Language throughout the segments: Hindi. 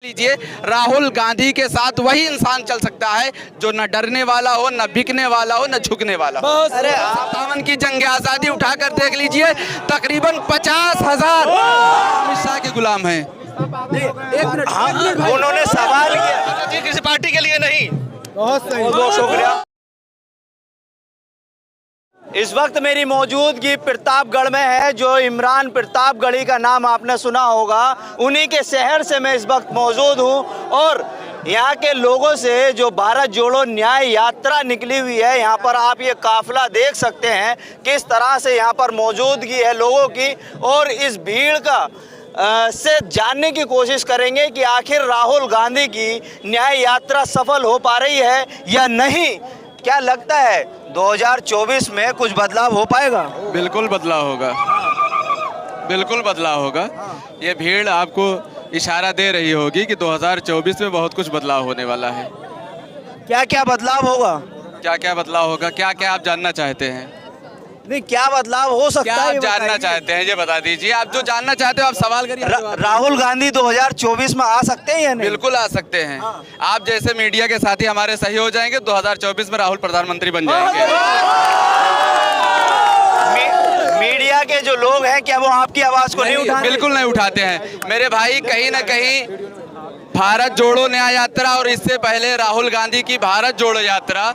लीजिए, राहुल गांधी के साथ वही इंसान चल सकता है जो न डरने वाला हो, न बिकने वाला हो, न झुकने वाला हो। अरे 57 की जंग आज़ादी उठाकर देख लीजिए, तकरीबन 50,000 अमित शाह के गुलाम हैं। उन्होंने सवाल किया जी, किसी पार्टी के लिए नहीं। बहुत सही, बहुत शुक्रिया। इस वक्त मेरी मौजूदगी प्रतापगढ़ में है। जो इमरान प्रतापगढ़ी का नाम आपने सुना होगा, उन्हीं के शहर से मैं इस वक्त मौजूद हूं और यहाँ के लोगों से जो भारत जोड़ो न्याय यात्रा निकली हुई है, यहाँ पर आप ये काफिला देख सकते हैं किस तरह से यहाँ पर मौजूदगी है लोगों की। और इस भीड़ का से जानने की कोशिश करेंगे कि आखिर राहुल गांधी की न्याय यात्रा सफल हो पा रही है या नहीं। क्या लगता है 2024 में कुछ बदलाव हो पाएगा? बिल्कुल बदलाव होगा, बिल्कुल बदलाव होगा। ये भीड़ आपको इशारा दे रही होगी कि 2024 में बहुत कुछ बदलाव होने वाला है। क्या क्या बदलाव होगा? क्या क्या बदलाव होगा, क्या क्या आप जानना चाहते हैं? नहीं, क्या बदलाव हो सकता क्या है आप जानना चाहते हैं ये बता दीजिए। आप जो जानना चाहते हो आप सवाल करिए। राहुल गांधी 2024 में आ सकते हैं या नहीं? बिल्कुल आ सकते हैं। आप जैसे मीडिया के साथी हमारे सही हो जाएंगे, 2024 में राहुल प्रधानमंत्री बन जाएंगे। मीडिया के जो लोग हैं, क्या वो आपकी आवाज को नहीं उठाते? बिल्कुल नहीं उठाते हैं मेरे भाई। कहीं ना कहीं भारत जोड़ो न्याय यात्रा और इससे पहले राहुल गांधी की भारत जोड़ो यात्रा,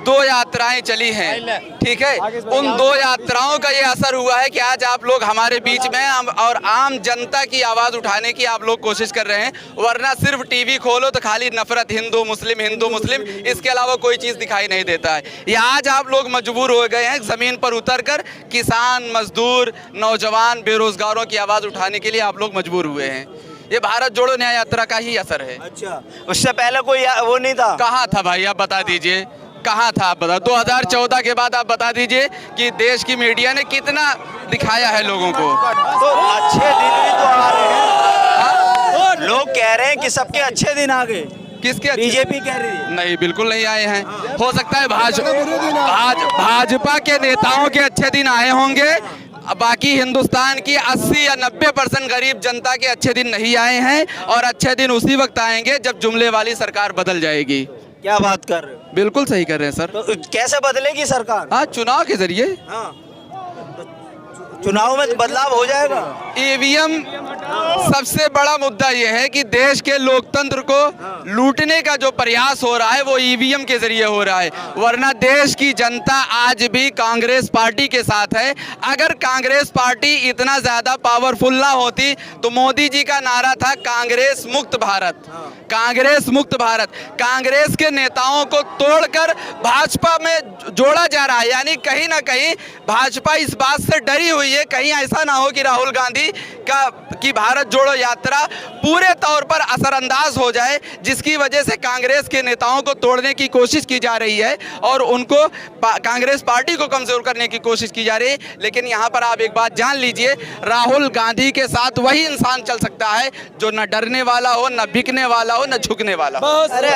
2 यात्राएं चली हैं, ठीक है। उन 2 यात्राओं का ये असर हुआ है कि आज आप लोग हमारे बीच में और आम जनता की आवाज़ उठाने की आप लोग कोशिश कर रहे हैं। वरना सिर्फ टीवी खोलो तो खाली नफरत, हिंदू मुस्लिम, इसके अलावा कोई चीज़ दिखाई नहीं देता है। ये आज आप लोग मजबूर हो गए हैं ज़मीन पर उतरकर किसान, मजदूर, नौजवान, बेरोजगारों की आवाज़ उठाने के लिए आप लोग मजबूर हुए हैं। ये भारत जोड़ो न्याय यात्रा का ही असर है। अच्छा, उससे पहले कोई वो नहीं था? कहाँ था भाई, आप बता दीजिए कहाँ था, आप बता। 2014 के बाद आप बता दीजिए कि देश की मीडिया ने कितना दिखाया है लोगों को। तो अच्छे दिन भी तो आ रहे हैं। लोग कह रहे हैं कि सबके अच्छे दिन आ गए। किसके? बीजेपी कह रही है। नहीं, बिल्कुल नहीं आए हैं। हो सकता है भाजपा के नेताओं के अच्छे दिन आए होंगे, बाकी हिंदुस्तान की 80 या 90% गरीब जनता के अच्छे दिन नहीं आए हैं। और अच्छे दिन उसी वक्त आएंगे जब जुमले वाली सरकार बदल जाएगी। क्या बात कर रहे हो? बिल्कुल सही कर रहे हैं सर। तो कैसे बदलेगी सरकार? हाँ, चुनाव के जरिए। हाँ, चुनाव में बदलाव हो जाएगा। ईवीएम सबसे बड़ा मुद्दा यह है कि देश के लोकतंत्र को लूटने का जो प्रयास हो रहा है वो ईवीएम के जरिए हो रहा है। वरना देश की जनता आज भी कांग्रेस पार्टी के साथ है। अगर कांग्रेस पार्टी इतना ज्यादा पावरफुल ना होती तो मोदी जी का नारा था कांग्रेस मुक्त भारत, कांग्रेस मुक्त भारत। कांग्रेस के नेताओं को तोड़कर भाजपा में जोड़ा जा रहा है। यानी कहीं ना कहीं भाजपा इस बात से डरी हुई है कहीं ऐसा ना हो कि राहुल गांधी की भारत जोड़ो यात्रा पूरे तौर पर असरअंदाज हो जाए, जिसकी वजह से कांग्रेस के नेताओं को तोड़ने की कोशिश की जा रही है और उनको कांग्रेस पार्टी को कमजोर करने की कोशिश की जा रही है। लेकिन यहाँ पर आप एक बात जान लीजिए, राहुल गांधी के साथ वही इंसान चल सकता है जो न डरने वाला हो, न बिकने वाला हो, न झुकने वाला हो। अरे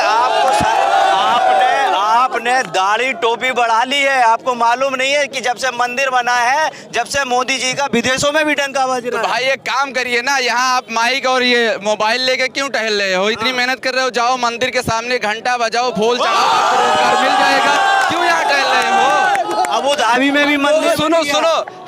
आपने दाढ़ी टोपी बढ़ा ली है। आपको मालूम नहीं है कि जब से मंदिर बना है, जब से मोदी जी का विदेशों में भी डंका बज रहा है। भाई एक काम करिए ना, यहाँ आप माइक और ये मोबाइल लेके क्यों टहल रहे हो? इतनी मेहनत कर रहे हो, जाओ मंदिर के सामने घंटा बजाओ, फूल चढ़ाओ, आपको रोजगार मिल जाएगा। क्यों यहाँ टहल रहे हो? अबू धाबी में भी मंदिर। सुनो,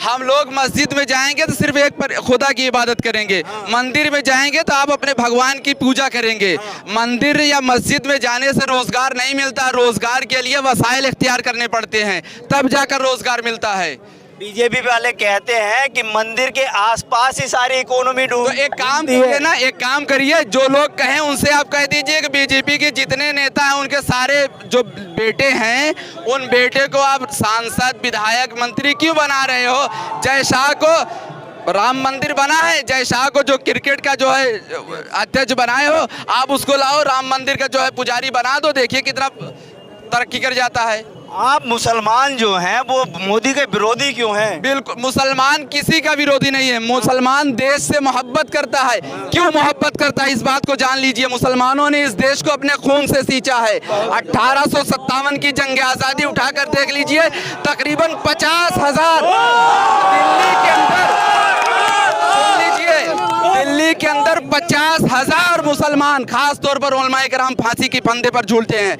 हम लोग मस्जिद में जाएंगे तो सिर्फ एक पर खुदा की इबादत करेंगे। मंदिर में जाएंगे तो आप अपने भगवान की पूजा करेंगे। मंदिर या मस्जिद में जाने से रोजगार नहीं मिलता। रोजगार के लिए वसाइल इख्तियार करने पड़ते हैं, तब जाकर रोजगार मिलता है। बीजेपी वाले कहते हैं कि मंदिर के आसपास ही सारी इकोनॉमी डूब। तो एक काम करिए ना, एक काम करिए, जो लोग कहें उनसे आप कह दीजिए कि बीजेपी के जितने नेता हैं उनके सारे जो बेटे हैं, उन बेटे को आप सांसद, विधायक, मंत्री क्यों बना रहे हो? जय शाह को राम मंदिर बना है, जय शाह को जो क्रिकेट का जो है अध्यक्ष बनाए हो, आप उसको लाओ राम मंदिर का जो है पुजारी बना दो, देखिए कितना तरक्की कर जाता है। आप मुसलमान जो हैं वो मोदी के विरोधी क्यों हैं? बिल्कुल, मुसलमान किसी का विरोधी नहीं है। मुसलमान देश से मोहब्बत करता है। क्यों मोहब्बत करता है इस बात को जान लीजिए। मुसलमानों ने इस देश को अपने खून से सींचा है। 1857 की जंग आज़ादी उठाकर देख लीजिए, तकरीबन 50,000 दिल्ली के अंदर, सुन लीजिए, दिल्ली के अंदर 50,000 मुसलमान, खास तौर पर उलमाए किराम फांसी की फंदे पर झूले हैं।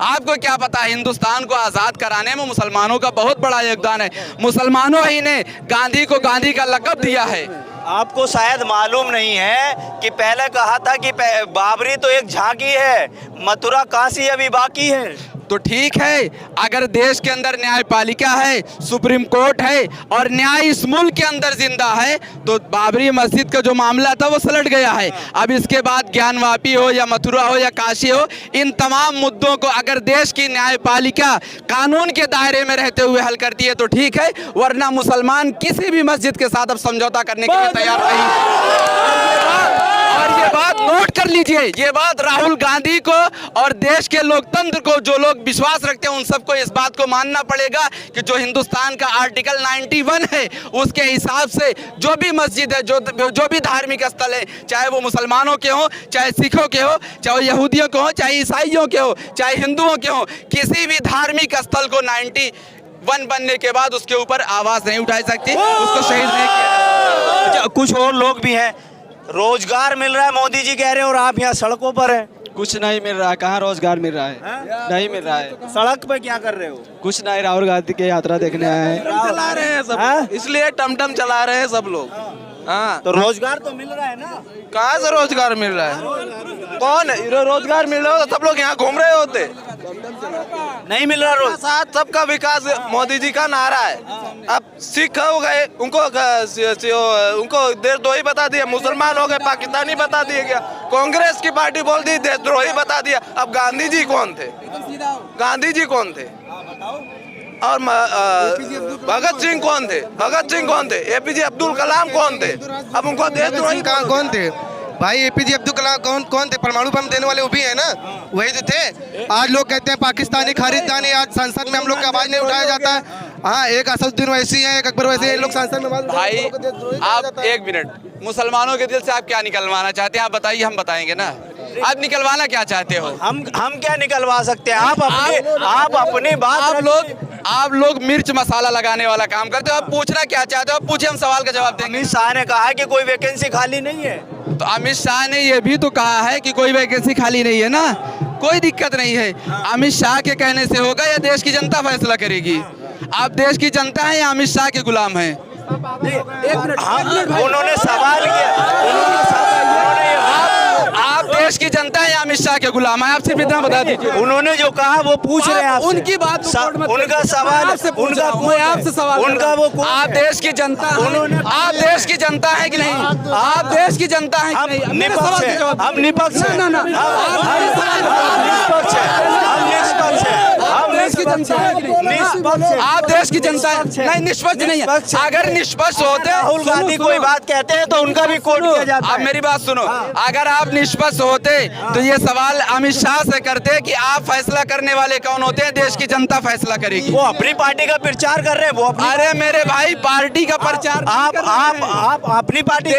आपको क्या पता है, हिंदुस्तान को आज़ाद कराने में मुसलमानों का बहुत बड़ा योगदान है। मुसलमानों ही ने गांधी को गांधी का लक़ब दिया है। आपको शायद मालूम नहीं है कि पहले कहा था कि बाबरी तो एक झांकी है, मथुरा काशी अभी बाकी है। तो ठीक है, अगर देश के अंदर न्यायपालिका है, सुप्रीम कोर्ट है और न्याय इस मुल्क के अंदर जिंदा है, तो बाबरी मस्जिद का जो मामला था वो सलट गया है। अब इसके बाद ज्ञानवापी हो या मथुरा हो या काशी हो, इन तमाम मुद्दों को अगर देश की न्यायपालिका कानून के दायरे में रहते हुए हल करती है तो ठीक है, वरना मुसलमान किसी भी मस्जिद के साथ अब समझौता करने के लिए तैयार नहीं। और ये बात नोट कर लीजिए, ये बात राहुल गांधी को और देश के लोकतंत्र को, जो लोग विश्वास रखते हैं, उन सबको इस बात को मानना पड़ेगा कि जो हिंदुस्तान का आर्टिकल 91 है उसके हिसाब से जो भी मस्जिद है, जो भी धार्मिक स्थल है, चाहे वो मुसलमानों के हो, चाहे सिखों के हो, चाहे वो यहूदियों के हो, चाहे ईसाइयों के हो, चाहे हिंदुओं के हो, किसी भी धार्मिक स्थल को 91 बनने के बाद उसके ऊपर आवाज नहीं उठाई सकती, उसको शहीद नहीं किया। कुछ और लोग भी हैं, रोजगार मिल रहा है मोदी जी कह रहे हैं, और आप यहाँ सड़कों पर हैं। कुछ नहीं मिल रहा, कहाँ रोजगार मिल रहा है? नहीं मिल रहा है। सड़क पे क्या कर रहे हो? कुछ नहीं, राहुल गांधी की यात्रा देखने आए हैं। चला रहे हैं सब, इसलिए टमटम चला रहे हैं सब लोग। हाँ, तो रोजगार तो मिल रहा है ना? कहाँ से रोजगार मिल रहा है? कौन रोजगार मिल रहा हो तो सब लोग यहाँ घूम रहे होते। नहीं मिल रहा रोज। साथ सबका विकास मोदी जी का नारा है। अब सिख हो गए, उनको देशद्रोही बता दिया, मुसलमान हो गए पाकिस्तानी बता दिया गया, कांग्रेस की पार्टी बोल दी देशद्रोही बता दिया। अब गांधी जी कौन थे? गांधी जी कौन थे? और भगत सिंह कौन थे? भगत सिंह कौन थे? एपीजे अब्दुल कलाम कौन थे? अब उनको देशद्रोही कौन थे भाई? एपीजे अब्दुल कलाम कौन थे? परमाणु बम देने वाले वो भी है ना, वही तो थे। आज लोग कहते हैं पाकिस्तानी खारिजदानी, आज संसद में हम लोग की आवाज नहीं उठाया जाता है। हाँ, एक असदुद्दीन वैसी है, एक अकबर वैसी है, लोग संसद में भाई आप एक मिनट, मुसलमानों के दिल से आप क्या निकलवाना चाहते हैं? आप बताइए, हम बताएंगे ना। आप निकलवाना क्या चाहते हो? हम क्या निकलवा सकते हैं? आप अपनी बात, आप लोग मिर्च मसाला लगाने वाला काम करते हो। आप पूछना क्या चाहते हो? आप पूछे, हम सवाल का जवाब देंगे। अमित शाह ने कहा है कि कोई वैकेंसी खाली नहीं है। तो अमित शाह ने ये भी तो कहा है कि कोई वैकेंसी खाली नहीं है ना, कोई दिक्कत नहीं है। अमित शाह के कहने से होगा या देश की जनता फैसला करेगी? आप देश की जनता है या अमित शाह के गुलाम हैं? उन्होंने सवाल किया, आप देश की जनता है या अमित शाह के गुलाम है? आप सिर्फ इतना बता दीजिए। उन्होंने जो कहा वो पूछ रहे हैं आपसे। उनकी बात उनका सवाल, आपसे सवाल, उनका वो आप देश की जनता, आप देश की जनता है कि नहीं? आप देश की जनता है कि नहीं? निष्पक्ष है, हम निष्पक्ष हैं, हम निष्पक्ष हैं, हम देश की जनता है कि नहीं? निष्पक्ष। आप देश की जनता है नहीं, निष्पक्ष नहीं है। अगर निष्पक्ष होते, राहुल गांधी कोई बात कहते हैं तो उनका भी कोट किया जाता है। आप मेरी बात सुनो, अगर आप निष्पक्ष होते तो ये सवाल अमित शाह से करते कि आप फैसला करने वाले कौन होते हैं? देश की जनता फैसला करेगी। वो अपनी पार्टी का प्रचार कर रहे हैं, वो अरे मेरे भाई, पार्टी का प्रचार आप अपनी पार्टी,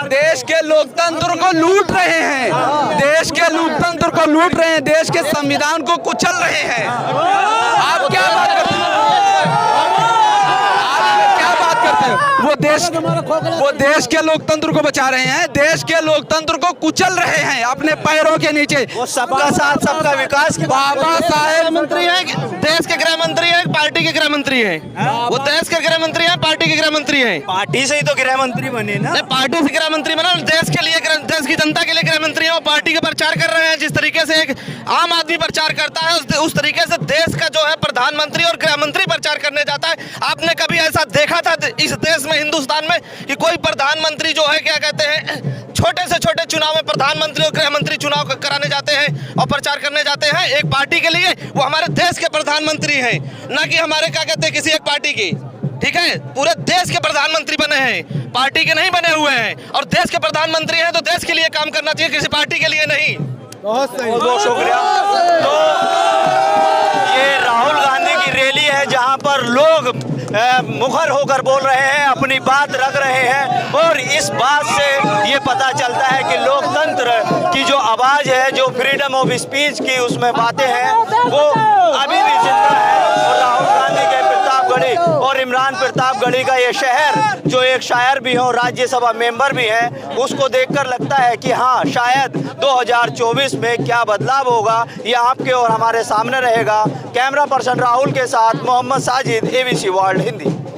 देश के लोकतंत्र को लूट रहे हैं, देश के लोकतंत्र को लूट रहे हैं, देश के संविधान को कुचल रहे हैं। आप क्या बात करते हैं? वो देश के लोकतंत्र को बचा रहे हैं, देश के लोकतंत्र को कुचल रहे हैं अपने पैरों के नीचे। वो सबका साथ सबका विकास के बाबा साहेब मंत्री है, देश के गृह मंत्री है, पार्टी के गृह मंत्री है। वो देश के गृह मंत्री है, पार्टी के गृह मंत्री है। पार्टी से ही तो गृह मंत्री बने ना। पार्टी से गृह मंत्री बना, देश के लिए, देश की जनता के लिए गृह मंत्री है। वो पार्टी का प्रचार कर रहे हैं। जिस तरीके से एक आम आदमी प्रचार करता है, उस तरीके से देश का जो है प्रधानमंत्री और गृह मंत्री प्रचार करने जाता है। आपने कभी ऐसा देखा था इस देश में, हिंदुस्तान में, कि कोई प्रधानमंत्री जो है, क्या कहते हैं, छोटे से छोटे चुनाव में प्रधानमंत्री और गृह मंत्री चुनाव कराने जाते हैं और प्रचार करने जाते हैं एक पार्टी के लिए? वो हमारे देश के प्रधानमंत्री हैं, ना कि हमारे, क्या कहते हैं, किसी एक पार्टी की। ठीक है, पूरे देश के प्रधानमंत्री बने हैं, पार्टी के नहीं बने हुए हैं। और देश के प्रधानमंत्री हैं तो देश के लिए काम करना चाहिए, किसी पार्टी के लिए नहीं। बहुत सही, बहुत शुक्रिया। तो ये राहुल गांधी की रैली है जहां पर लोग मुखर होकर बोल रहे हैं, अपनी बात रख रहे हैं, और इस बात से ये पता चलता है कि लोकतंत्र की जो आवाज़ है, जो फ्रीडम ऑफ स्पीच की उसमें बातें हैं, वो अभी भी जिंदा है। और राहुल गांधी के प्रतापगढ़ गढ़ी और इमरान प्रताप गढ़ी का ये शहर, जो एक शायर भी हो, राज्यसभा मेंबर भी हैं, उसको देखकर लगता है कि हाँ, शायद 2024 में क्या बदलाव होगा ये आपके और हमारे सामने रहेगा। कैमरा पर्सन राहुल के साथ मोहम्मद साजिद, ABC वर्ल्ड हिंदी।